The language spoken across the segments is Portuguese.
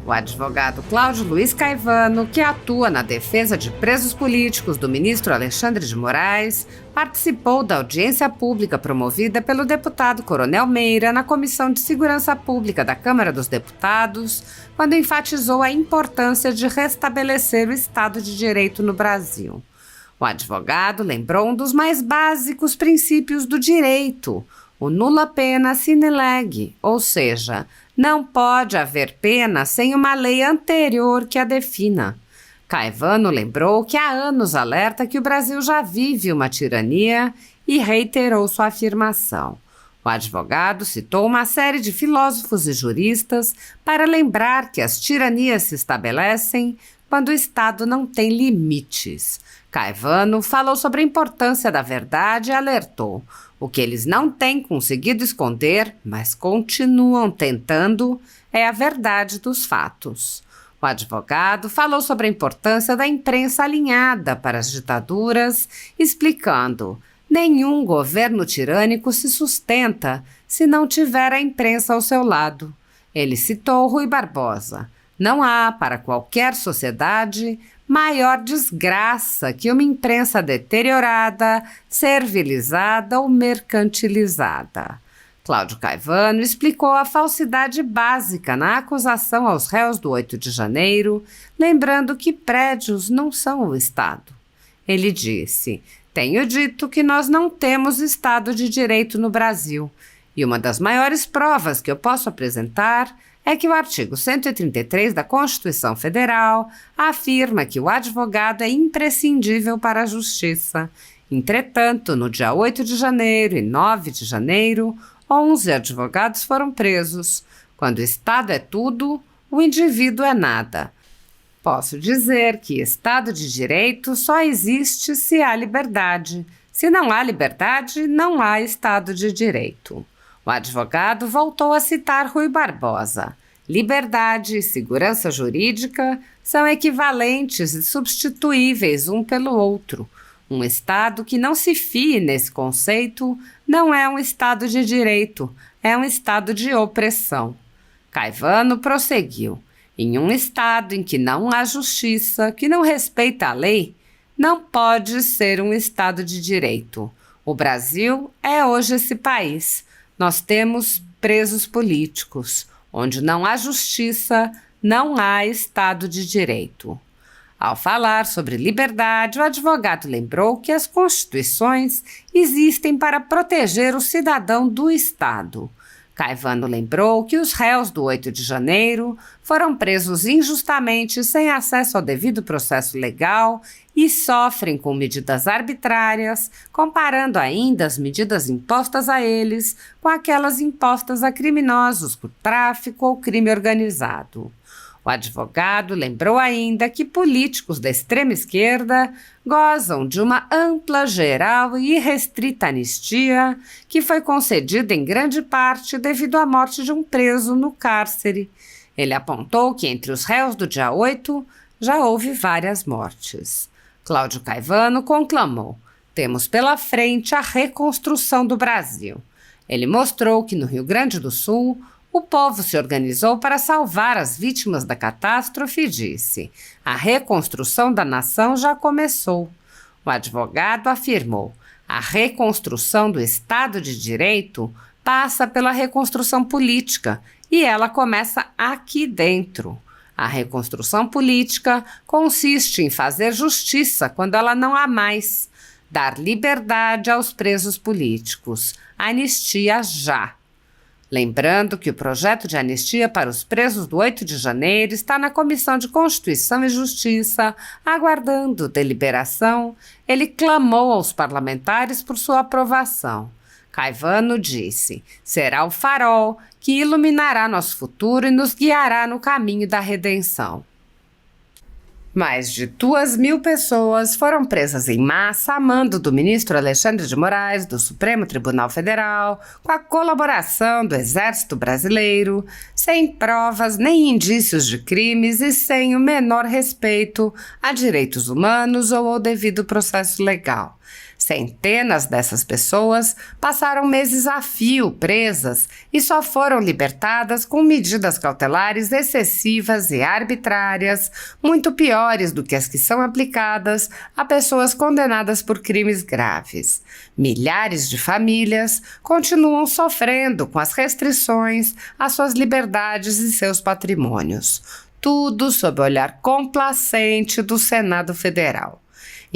O advogado Cláudio Luiz Caivano, que atua na defesa de presos políticos do ministro Alexandre de Moraes, participou da audiência pública promovida pelo deputado Coronel Meira na Comissão de Segurança Pública da Câmara dos Deputados, quando enfatizou a importância de restabelecer o Estado de Direito no Brasil. O advogado lembrou um dos mais básicos princípios do direito, o nulla pena sine lege, ou seja, não pode haver pena sem uma lei anterior que a defina. Caivano lembrou que há anos alerta que o Brasil já vive uma tirania e reiterou sua afirmação. O advogado citou uma série de filósofos e juristas para lembrar que as tiranias se estabelecem quando o Estado não tem limites. Caivano falou sobre a importância da verdade e alertou: o que eles não têm conseguido esconder, mas continuam tentando, é a verdade dos fatos. O advogado falou sobre a importância da imprensa alinhada para as ditaduras, explicando: nenhum governo tirânico se sustenta se não tiver a imprensa ao seu lado. Ele citou Rui Barbosa: não há, para qualquer sociedade, maior desgraça que uma imprensa deteriorada, servilizada ou mercantilizada. Cláudio Caivano explicou a falsidade básica na acusação aos réus do 8 de janeiro, lembrando que prédios não são o Estado. Ele disse: tenho dito que nós não temos Estado de Direito no Brasil, e uma das maiores provas que eu posso apresentar é que o artigo 133 da Constituição Federal afirma que o advogado é imprescindível para a justiça. Entretanto, no dia 8 de janeiro e 9 de janeiro, 11 advogados foram presos. Quando o Estado é tudo, o indivíduo é nada. Posso dizer que Estado de Direito só existe se há liberdade. Se não há liberdade, não há Estado de Direito. O advogado voltou a citar Rui Barbosa: liberdade e segurança jurídica são equivalentes e substituíveis um pelo outro. Um Estado que não se fie nesse conceito não é um Estado de direito, é um Estado de opressão. Caivano prosseguiu: em um Estado em que não há justiça, que não respeita a lei, não pode ser um Estado de direito. O Brasil é hoje esse país. Nós temos presos políticos. Onde não há justiça, não há Estado de Direito. Ao falar sobre liberdade, o advogado lembrou que as constituições existem para proteger o cidadão do Estado. Caivano lembrou que os réus do 8 de janeiro foram presos injustamente sem acesso ao devido processo legal e sofrem com medidas arbitrárias, comparando ainda as medidas impostas a eles com aquelas impostas a criminosos por tráfico ou crime organizado. O advogado lembrou ainda que políticos da extrema esquerda gozam de uma ampla, geral e irrestrita anistia que foi concedida em grande parte devido à morte de um preso no cárcere. Ele apontou que entre os réus do dia 8 já houve várias mortes. Cláudio Caivano conclamou: temos pela frente a reconstrução do Brasil. Ele mostrou que no Rio Grande do Sul o povo se organizou para salvar as vítimas da catástrofe e disse: a reconstrução da nação já começou. O advogado afirmou: a reconstrução do Estado de Direito passa pela reconstrução política e ela começa aqui dentro. A reconstrução política consiste em fazer justiça quando ela não há mais, dar liberdade aos presos políticos, anistia já. Lembrando que o projeto de anistia para os presos do 8 de janeiro está na Comissão de Constituição e Justiça, aguardando deliberação, ele clamou aos parlamentares por sua aprovação. Caivano disse: será o farol que iluminará nosso futuro e nos guiará no caminho da redenção. Mais de 2.000 pessoas foram presas em massa a mando do ministro Alexandre de Moraes, do Supremo Tribunal Federal, com a colaboração do Exército Brasileiro, sem provas nem indícios de crimes e sem o menor respeito a direitos humanos ou ao devido processo legal. Centenas dessas pessoas passaram meses a fio presas e só foram libertadas com medidas cautelares excessivas e arbitrárias, muito piores do que as que são aplicadas a pessoas condenadas por crimes graves. Milhares de famílias continuam sofrendo com as restrições às suas liberdades e seus patrimônios. Tudo sob o olhar complacente do Senado Federal.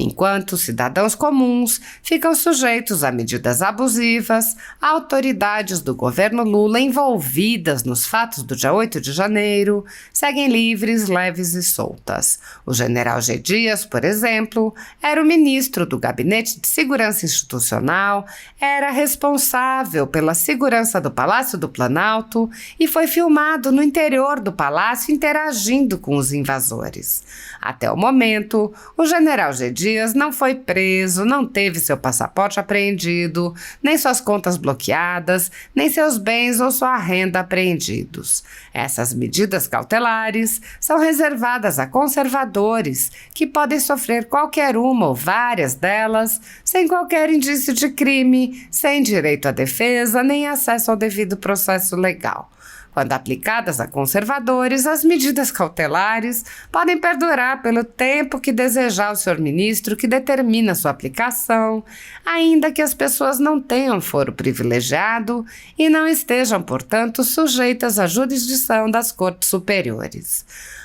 Enquanto cidadãos comuns ficam sujeitos a medidas abusivas, autoridades do governo Lula envolvidas nos fatos do dia 8 de janeiro seguem livres, leves e soltas. O general G. Dias, por exemplo, era o ministro do Gabinete de Segurança Institucional, era responsável pela segurança do Palácio do Planalto e foi filmado no interior do palácio interagindo com os invasores. Até o momento, o general G. Dias não foi preso, não teve seu passaporte apreendido, nem suas contas bloqueadas, nem seus bens ou sua renda apreendidos. Essas medidas cautelares são reservadas a conservadores, que podem sofrer qualquer uma ou várias delas, sem qualquer indício de crime, sem direito à defesa nem acesso ao devido processo legal. Quando aplicadas a conservadores, as medidas cautelares podem perdurar pelo tempo que desejar o senhor ministro que determina sua aplicação, ainda que as pessoas não tenham foro privilegiado e não estejam, portanto, sujeitas à jurisdição das cortes superiores.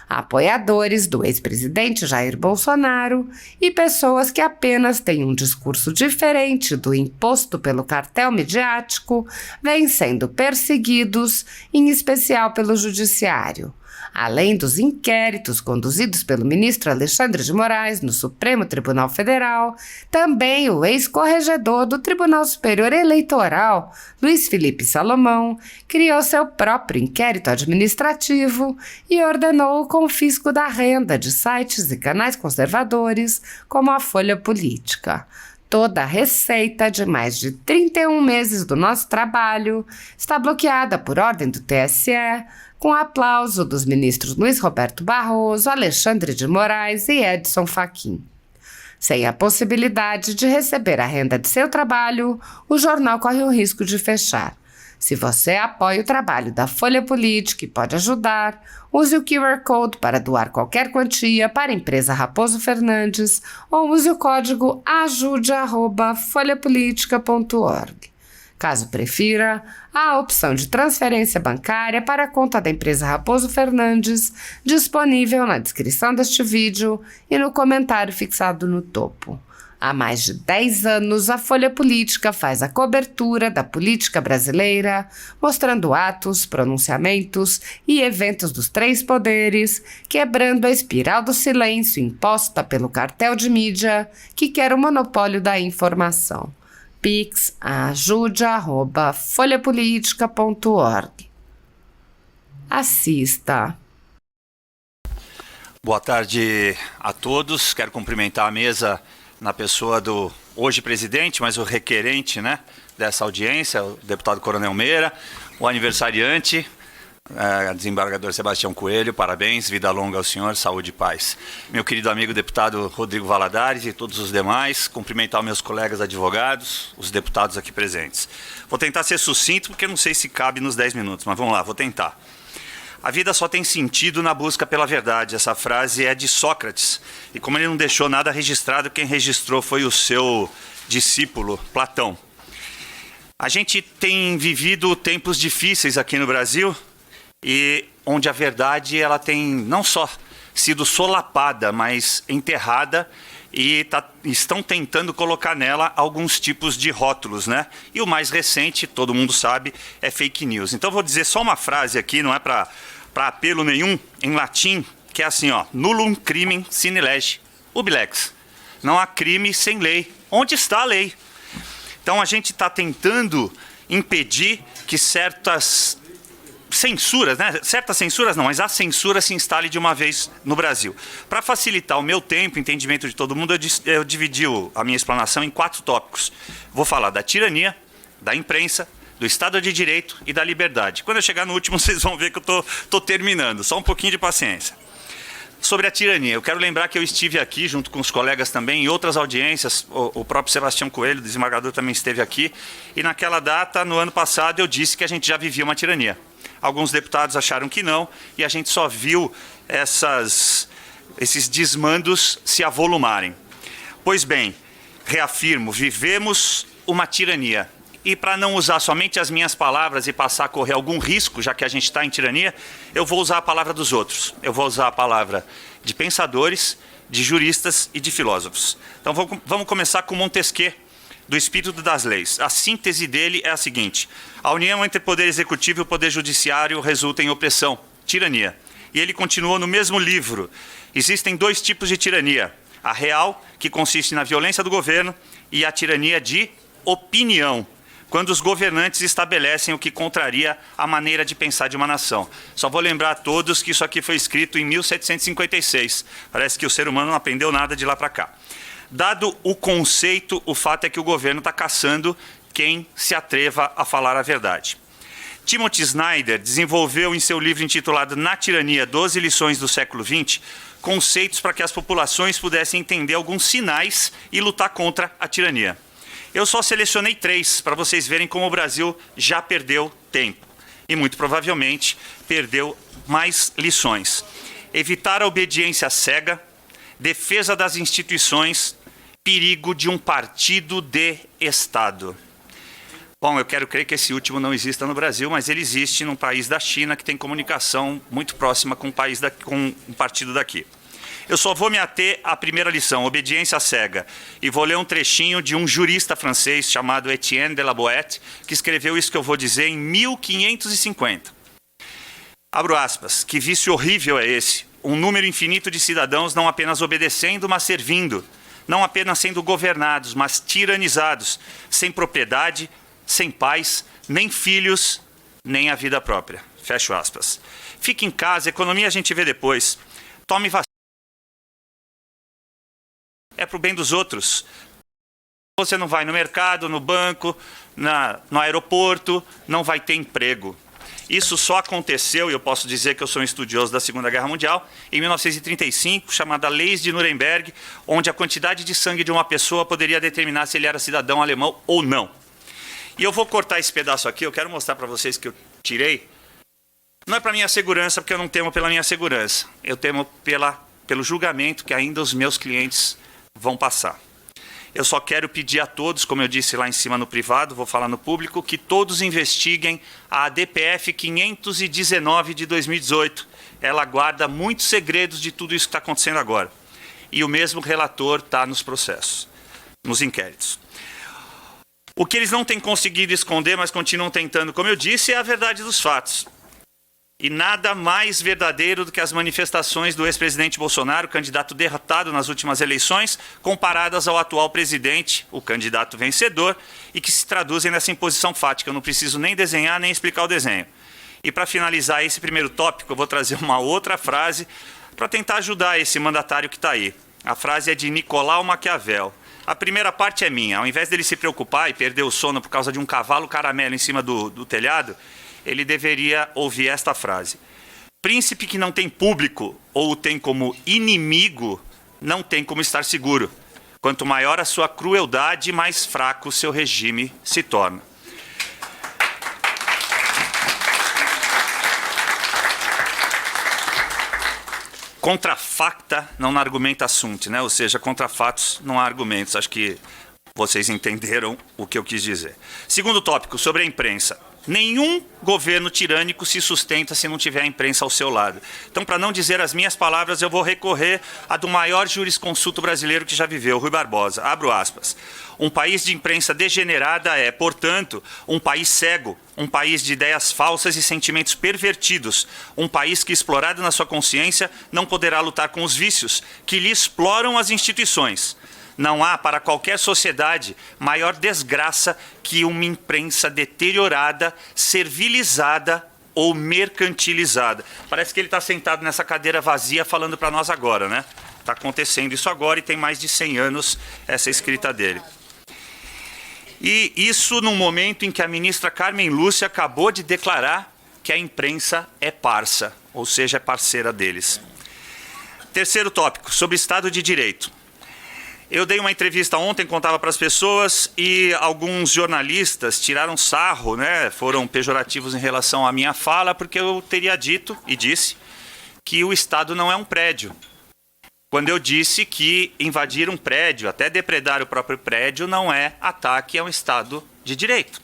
Apoiadores do ex-presidente Jair Bolsonaro e pessoas que apenas têm um discurso diferente do imposto pelo cartel midiático vêm sendo perseguidos, em especial pelo judiciário. Além dos inquéritos conduzidos pelo ministro Alexandre de Moraes no Supremo Tribunal Federal, também o ex-corregedor do Tribunal Superior Eleitoral, Luiz Felipe Salomão, criou seu próprio inquérito administrativo e ordenou o confisco da renda de sites e canais conservadores, como a Folha Política. Toda a receita de mais de 31 meses do nosso trabalho está bloqueada por ordem do TSE, com o aplauso dos ministros Luiz Roberto Barroso, Alexandre de Moraes e Edson Fachin. Sem a possibilidade de receber a renda de seu trabalho, o jornal corre o risco de fechar. Se você apoia o trabalho da Folha Política e pode ajudar, use o QR Code para doar qualquer quantia para a empresa Raposo Fernandes ou use o código ajude@folhapolitica.org. Caso prefira, há a opção de transferência bancária para a conta da empresa Raposo Fernandes, disponível na descrição deste vídeo e no comentário fixado no topo. Há mais de 10 anos, a Folha Política faz a cobertura da política brasileira, mostrando atos, pronunciamentos e eventos dos três poderes, quebrando a espiral do silêncio imposta pelo cartel de mídia que quer o monopólio da informação. Pix ajude@folhapolitica.org. Assista. Boa tarde a todos. Quero cumprimentar a mesa na pessoa do hoje presidente, mas o requerente, dessa audiência, o deputado Coronel Meira, o aniversariante, desembargador Sebastião Coelho, parabéns, vida longa ao senhor, saúde e paz. Meu querido amigo deputado Rodrigo Valadares e todos os demais, cumprimentar meus colegas advogados, os deputados aqui presentes. Vou tentar ser sucinto, porque não sei se cabe nos 10 minutos, mas vamos lá, vou tentar. A vida só tem sentido na busca pela verdade. Essa frase é de Sócrates. E como ele não deixou nada registrado, quem registrou foi o seu discípulo, Platão. A gente tem vivido tempos difíceis aqui no Brasil, e onde a verdade ela tem não só sido solapada, mas enterrada, e estão tentando colocar nela alguns tipos de rótulos, E o mais recente, todo mundo sabe, é fake news. Então vou dizer só uma frase aqui, não é para apelo nenhum, em latim, que é assim, nullum crimen sine lege ubi lex. Não há crime sem lei. Onde está a lei? Então a gente está tentando impedir que certas censuras, certas censuras não, mas a censura se instale de uma vez no Brasil. Para facilitar o meu tempo, o entendimento de todo mundo, eu dividi a minha explanação em 4 tópicos. Vou falar da tirania, da imprensa, do Estado de Direito e da liberdade. Quando eu chegar no último, vocês vão ver que eu estou terminando. Só um pouquinho de paciência. Sobre a tirania, eu quero lembrar que eu estive aqui, junto com os colegas também, em outras audiências, o próprio Sebastião Coelho, o desembargador, também esteve aqui, e naquela data, no ano passado, eu disse que a gente já vivia uma tirania. Alguns deputados acharam que não, e a gente só viu esses desmandos se avolumarem. Pois bem, reafirmo, vivemos uma tirania. E para não usar somente as minhas palavras e passar a correr algum risco, já que a gente está em tirania, eu vou usar a palavra dos outros. Eu vou usar a palavra de pensadores, de juristas e de filósofos. Então vamos começar com Montesquieu, do Espírito das Leis. A síntese dele é a seguinte: a união entre o poder executivo e o poder judiciário resulta em opressão, tirania. E ele continuou no mesmo livro. Existem dois tipos de tirania: a real, que consiste na violência do governo, e a tirania de opinião, quando os governantes estabelecem o que contraria a maneira de pensar de uma nação. Só vou lembrar a todos que isso aqui foi escrito em 1756. Parece que o ser humano não aprendeu nada de lá para cá. Dado o conceito, o fato é que o governo está caçando quem se atreva a falar a verdade. Timothy Snyder desenvolveu em seu livro intitulado Na Tirania, 12 lições do século XX, conceitos para que as populações pudessem entender alguns sinais e lutar contra a tirania. Eu só selecionei 3 para vocês verem como o Brasil já perdeu tempo. E muito provavelmente perdeu mais lições. Evitar a obediência cega, defesa das instituições, perigo de um partido de Estado. Bom, eu quero crer que esse último não exista no Brasil, mas ele existe num país da China que tem comunicação muito próxima com um partido daqui. Eu só vou me ater à primeira lição, obediência cega, e vou ler um trechinho de um jurista francês chamado Etienne de la Boëtie, que escreveu isso que eu vou dizer em 1550. Abro aspas: que vício horrível é esse? Um número infinito de cidadãos não apenas obedecendo, mas servindo, não apenas sendo governados, mas tiranizados, sem propriedade, sem paz, nem filhos, nem a vida própria. Fecho aspas. Fique em casa, economia a gente vê depois. Tome vacina. É para o bem dos outros. Você não vai no mercado, no banco, no aeroporto, não vai ter emprego. Isso só aconteceu, e eu posso dizer que eu sou um estudioso da Segunda Guerra Mundial, em 1935, chamada Leis de Nuremberg, onde a quantidade de sangue de uma pessoa poderia determinar se ele era cidadão alemão ou não. E eu vou cortar esse pedaço aqui, eu quero mostrar para vocês que eu tirei. Não é para minha segurança, porque eu não temo pela minha segurança. Eu temo pelo julgamento que ainda os meus clientes vão passar. Eu só quero pedir a todos, como eu disse lá em cima no privado, vou falar no público, que todos investiguem a DPF 519 de 2018. Ela guarda muitos segredos de tudo isso que está acontecendo agora. E o mesmo relator está nos processos, nos inquéritos. O que eles não têm conseguido esconder, mas continuam tentando, como eu disse, é a verdade dos fatos. E nada mais verdadeiro do que as manifestações do ex-presidente Bolsonaro, candidato derrotado nas últimas eleições, comparadas ao atual presidente, o candidato vencedor, e que se traduzem nessa imposição fática. Eu não preciso nem desenhar, nem explicar o desenho. E para finalizar esse primeiro tópico, eu vou trazer uma outra frase para tentar ajudar esse mandatário que está aí. A frase é de Nicolau Maquiavel. A primeira parte é minha. Ao invés dele se preocupar e perder o sono por causa de um cavalo caramelo em cima do telhado, ele deveria ouvir esta frase: príncipe que não tem público ou o tem como inimigo, não tem como estar seguro. Quanto maior a sua crueldade, mais fraco o seu regime se torna. Contra facta não argumenta sunt, né? Ou seja, contra fatos não há argumentos. Acho que vocês entenderam o que eu quis dizer. Segundo tópico, sobre a imprensa. Nenhum governo tirânico se sustenta se não tiver a imprensa ao seu lado. Então, para não dizer as minhas palavras, eu vou recorrer à do maior jurisconsulto brasileiro que já viveu, Rui Barbosa. Abro aspas. Um país de imprensa degenerada é, portanto, um país cego, um país de ideias falsas e sentimentos pervertidos, um país que, explorado na sua consciência, não poderá lutar com os vícios que lhe exploram as instituições. Não há, para qualquer sociedade, maior desgraça que uma imprensa deteriorada, servilizada ou mercantilizada. Parece que ele está sentado nessa cadeira vazia falando para nós agora, né? Está acontecendo isso agora e tem mais de 100 anos essa escrita dele. E isso num momento em que a ministra Carmen Lúcia acabou de declarar que a imprensa é parça, ou seja, é parceira deles. Terceiro tópico, sobre Estado de Direito. Eu dei uma entrevista ontem, contava para as pessoas, e alguns jornalistas tiraram sarro, né, foram pejorativos em relação à minha fala, porque eu teria dito e disse que o Estado não é um prédio. Quando eu disse que invadir um prédio, até depredar o próprio prédio, não é ataque a um Estado de Direito.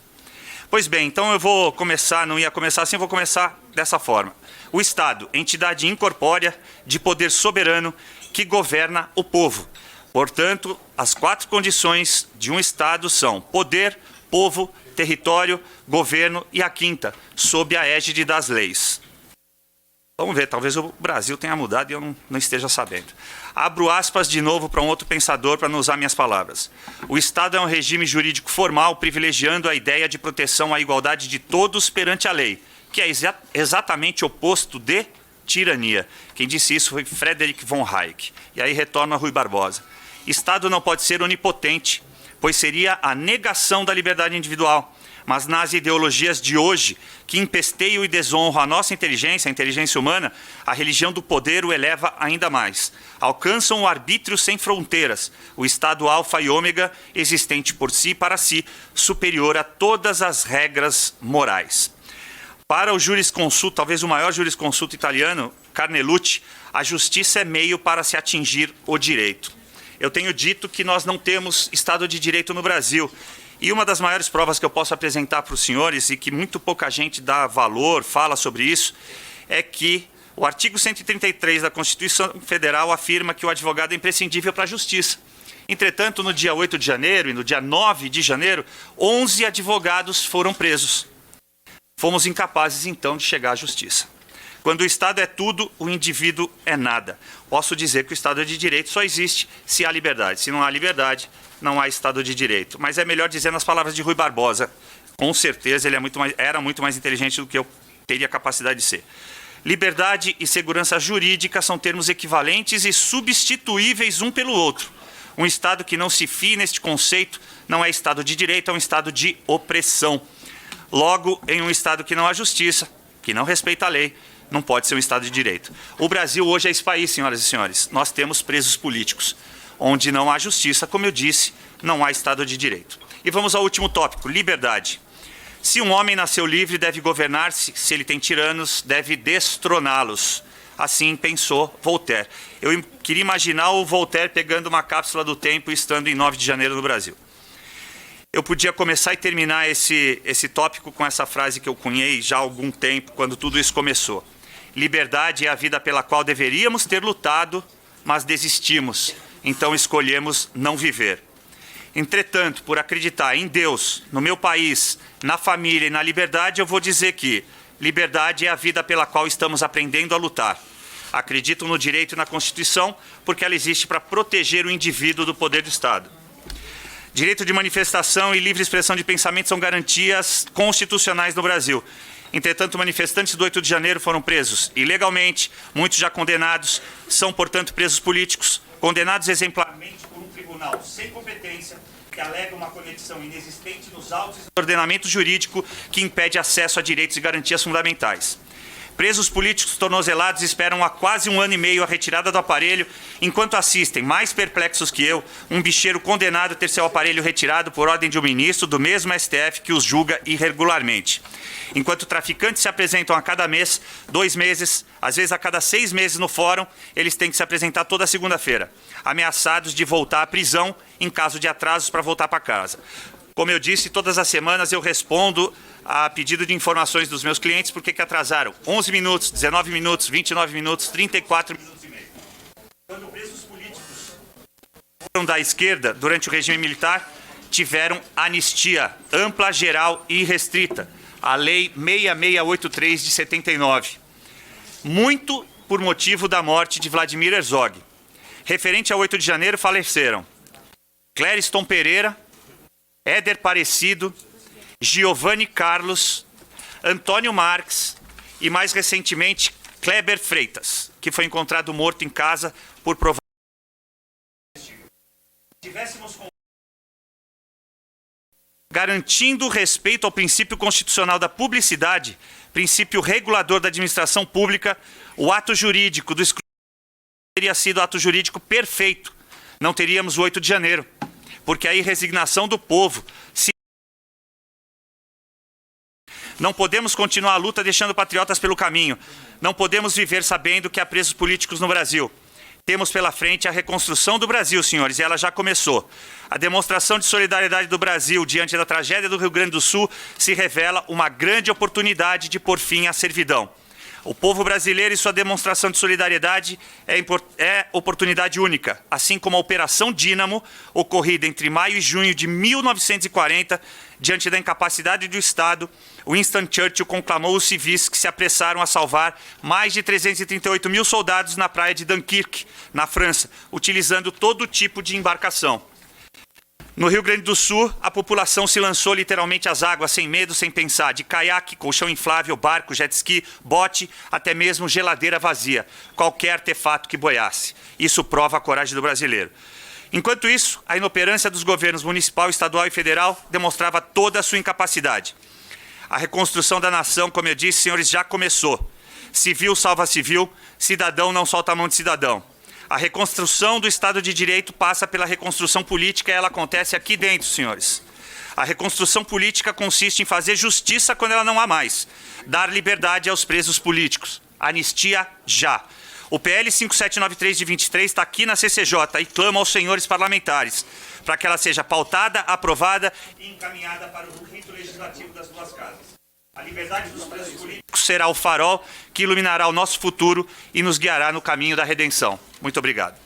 Pois bem, então eu vou começar, não ia começar assim, vou começar dessa forma. O Estado, entidade incorpórea de poder soberano que governa o povo. Portanto, as 4 condições de um Estado são poder, povo, território, governo e a 5ª, sob a égide das leis. Vamos ver, talvez o Brasil tenha mudado e eu não esteja sabendo. Abro aspas de novo para um outro pensador para não usar minhas palavras. O Estado é um regime jurídico formal privilegiando a ideia de proteção à igualdade de todos perante a lei, que é exatamente oposto de tirania. Quem disse isso foi Frederick von Hayek. E aí retorna Rui Barbosa. Estado não pode ser onipotente, pois seria a negação da liberdade individual. Mas nas ideologias de hoje, que empesteiam e desonram a nossa inteligência, a inteligência humana, a religião do poder o eleva ainda mais. Alcançam o arbítrio sem fronteiras, o estado alfa e ômega, existente por si e para si, superior a todas as regras morais. Para o jurisconsulto, talvez o maior jurisconsulto italiano, Carnelucci, a justiça é meio para se atingir o direito. Eu tenho dito que nós não temos Estado de Direito no Brasil. E uma das maiores provas que eu posso apresentar para os senhores, e que muito pouca gente dá valor, fala sobre isso, é que o artigo 133 da Constituição Federal afirma que o advogado é imprescindível para a justiça. Entretanto, no dia 8 de janeiro e no dia 9 de janeiro, 11 advogados foram presos. Fomos incapazes, então, de chegar à justiça. Quando o Estado é tudo, o indivíduo é nada. Posso dizer que o Estado de Direito só existe se há liberdade. Se não há liberdade, não há Estado de Direito. Mas é melhor dizer nas palavras de Rui Barbosa. Com certeza ele era muito mais inteligente do que eu teria capacidade de ser. Liberdade e segurança jurídica são termos equivalentes e substituíveis um pelo outro. Um Estado que não se fie neste conceito não é Estado de Direito, é um Estado de opressão. Logo, em um Estado que não há justiça, que não respeita a lei, não pode ser um Estado de Direito. O Brasil hoje é esse país, senhoras e senhores. Nós temos presos políticos. Onde não há justiça, como eu disse, não há Estado de Direito. E vamos ao último tópico, liberdade. Se um homem nasceu livre, deve governar-se. Se ele tem tiranos, deve destroná-los. Assim pensou Voltaire. Eu queria imaginar o Voltaire pegando uma cápsula do tempo e estando em 9 de janeiro no Brasil. Eu podia começar e terminar esse tópico com essa frase que eu cunhei já há algum tempo, quando tudo isso começou. Liberdade é a vida pela qual deveríamos ter lutado, mas desistimos. Então escolhemos não viver. Entretanto, por acreditar em Deus, no meu país, na família e na liberdade, eu vou dizer que liberdade é a vida pela qual estamos aprendendo a lutar. Acredito no direito e na Constituição, porque ela existe para proteger o indivíduo do poder do Estado. Direito de manifestação e livre expressão de pensamento são garantias constitucionais no Brasil. Entretanto, manifestantes do 8 de janeiro foram presos ilegalmente, muitos já condenados, são, portanto, presos políticos, condenados exemplarmente por um tribunal sem competência, que alega uma conexão inexistente nos autos do ordenamento jurídico que impede acesso a direitos e garantias fundamentais. Presos políticos tornozelados esperam há quase 1 ano e meio a retirada do aparelho, enquanto assistem, mais perplexos que eu, um bicheiro condenado a ter seu aparelho retirado por ordem de um ministro do mesmo STF que os julga irregularmente. Enquanto traficantes se apresentam a cada mês, 2 meses, às vezes a cada 6 meses no fórum, eles têm que se apresentar toda segunda-feira, ameaçados de voltar à prisão em caso de atrasos para voltar para casa. Como eu disse, todas as semanas eu respondo a pedido de informações dos meus clientes porque que atrasaram 11 minutos, 19 minutos, 29 minutos, 34 minutos e meio. Quando presos políticos foram da esquerda durante o regime militar, tiveram anistia ampla, geral e irrestrita. A Lei 6683 de 79. Muito por motivo da morte de Vladimir Herzog. Referente a 8 de janeiro, faleceram Clériston Pereira, Éder Parecido, Giovanni Carlos, Antônio Marques e, mais recentemente, Kleber Freitas, que foi encontrado morto em casa por provar. Se tivéssemos garantindo o respeito ao princípio constitucional da publicidade, princípio regulador da administração pública, o ato jurídico do escrutínio teria sido o ato jurídico perfeito. Não teríamos o 8 de janeiro, porque aí resignação do povo. Não podemos continuar a luta deixando patriotas pelo caminho. Não podemos viver sabendo que há presos políticos no Brasil. Temos pela frente a reconstrução do Brasil, senhores, e ela já começou. A demonstração de solidariedade do Brasil diante da tragédia do Rio Grande do Sul se revela uma grande oportunidade de pôr fim à servidão. O povo brasileiro e sua demonstração de solidariedade é oportunidade única, assim como a Operação Dínamo, ocorrida entre maio e junho de 1940, diante da incapacidade do Estado, Winston Churchill conclamou os civis que se apressaram a salvar mais de 338 mil soldados na praia de Dunkirk, na França, utilizando todo tipo de embarcação. No Rio Grande do Sul, a população se lançou literalmente às águas, sem medo, sem pensar, de caiaque, colchão inflável, barco, jet ski, bote, até mesmo geladeira vazia, qualquer artefato que boiasse. Isso prova a coragem do brasileiro. Enquanto isso, a inoperância dos governos municipal, estadual e federal demonstrava toda a sua incapacidade. A reconstrução da nação, como eu disse, senhores, já começou. Civil salva civil, cidadão não solta a mão de cidadão. A reconstrução do Estado de Direito passa pela reconstrução política e ela acontece aqui dentro, senhores. A reconstrução política consiste em fazer justiça quando ela não há mais. Dar liberdade aos presos políticos. Anistia já. O PL 5793 de 23 está aqui na CCJ e clama aos senhores parlamentares para que ela seja pautada, aprovada e encaminhada para o rito legislativo das duas casas. A liberdade dos presos políticos será o farol que iluminará o nosso futuro e nos guiará no caminho da redenção. Muito obrigado.